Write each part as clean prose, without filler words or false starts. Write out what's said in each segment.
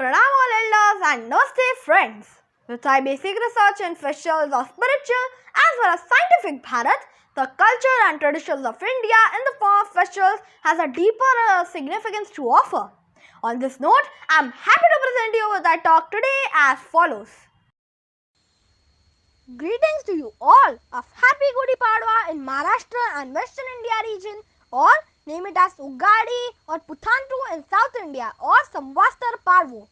Pranam all elders and Namaste friends. With our basic research in festivals of spiritual as well as scientific Bharat, the culture and traditions of India in the form of festivals has a deeper significance to offer. On this note, I am happy to present you with our talk today as follows. Greetings to you all of Happy Gudi Padwa in Maharashtra and Western India region, or name it as Ugadi or Puthandu in South India, or Samvatsar Parvo.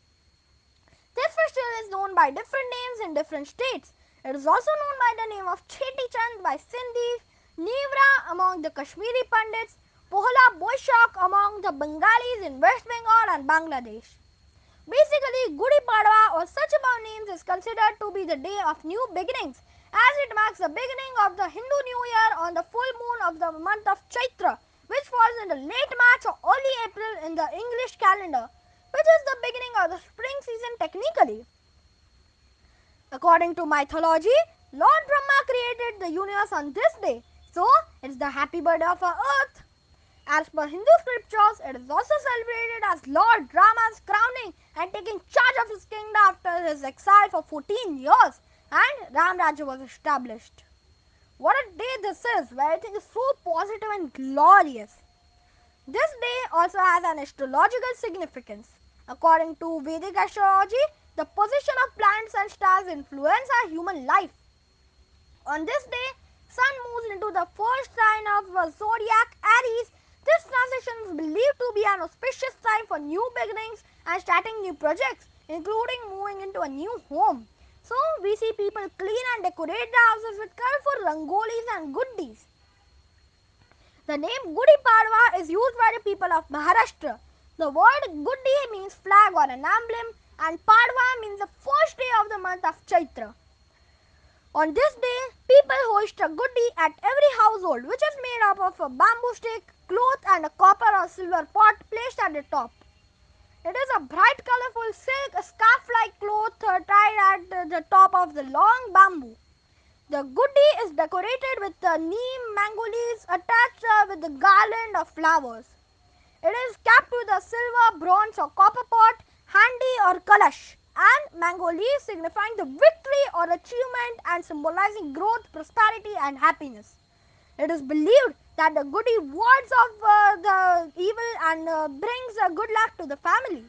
This festival is known by different names in different states. It is also known by the name of Cheti Chand by Sindhis, Nevra among the Kashmiri Pandits, Pohla Boishakh among the Bengalis in West Bengal and Bangladesh. Basically, Gudi Padwa or such above names is considered to be the day of new beginnings, as it marks the beginning of the Hindu New Year on the full moon of the month of Chaitra, which falls in the late March or early April in the English calendar, which is the beginning of the spring season technically. According to mythology, Lord Brahma created the universe on this day, so it's the happy birthday of our earth. As per Hindu scriptures, it is also celebrated as Lord Rama's crowning and taking charge of his kingdom after his exile for 14 years, and Ram Rajya was established. What a day this is, where everything is so positive and glorious. This day also has an astrological significance. According to Vedic astrology, the position of planets and stars influence our human life. On this day, Sun moves into the first sign of zodiac Aries. This transition is believed to be an auspicious time for new beginnings and starting new projects, including moving into a new home. So, we see people clean and decorate the houses with colorful rangolis and good deeds. The name Gudi Padwa is used by the people of Maharashtra. The word Gudi means flag or an emblem, and Padwa means the first day of the month of Chaitra. On this day, people hoist a Gudi at every household, which is made up of a bamboo stick, cloth and a copper or silver pot placed at the top. It is a bright colorful silk scarf-like cloth tied at the top of the long bamboo. The Gudi is decorated with the neem mango leaves attached with the garland of flowers. It is capped with a silver, bronze or copper pot, handi or kalash, and mango leaves signifying the victory or achievement and symbolizing growth, prosperity and happiness. It is believed that the Gudi wards off the evil and brings good luck to the family.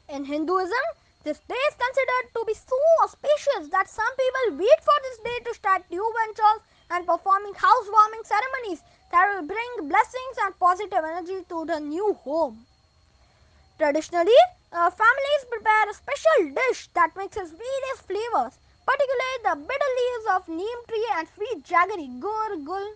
In Hinduism, this day is considered to be so auspicious that some people wait for this day to start new ventures and performing housewarming ceremonies that will bring blessings and positive energy to the new home. Traditionally, families prepare a special dish that mixes various flavors, particularly the bitter leaves of neem tree and sweet jaggery, gur, gul.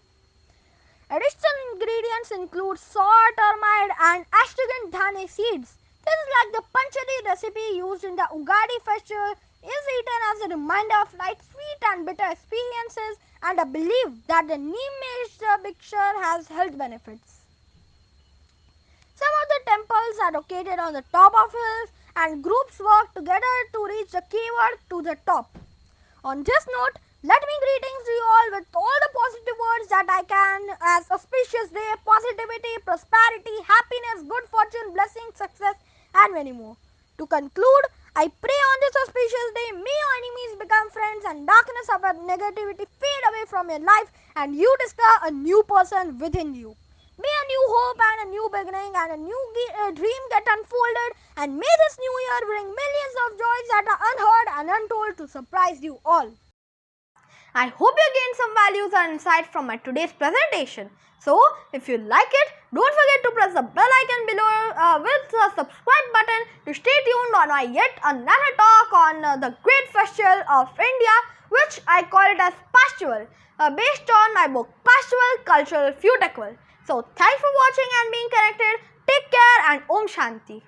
Additional ingredients include salt, turmeric and astragan dhane seeds. This is like the panchadi recipe used in the Ugadi festival, is eaten as a reminder of life's sweet and bitter experiences and a belief that the neem-based mixture has health benefits. Some of the temples are located on the top of hills and groups work together to reach the keyword to the top. On this note, let me greetings to you all with all the positive words that I can as auspicious day, positivity, prosperity, happiness, good fortune, blessing, success and many more. To conclude, I pray on this auspicious day, may your enemies become friends and darkness of negativity fade away from your life and you discover a new person within you. May a new hope and a new beginning and a new dream get unfolded, and may this new year bring millions of joys that are unheard and untold to surprise you all. I hope you gained some values and insights from my today's presentation. So, if you like it, don't forget to press the bell icon below with the subscribe button to stay tuned on my yet another talk on the great festival of India, which I call it as Pastival, based on my book Pastival Cultural Futequal. So, thanks for watching and being connected. Take care and Om Shanti.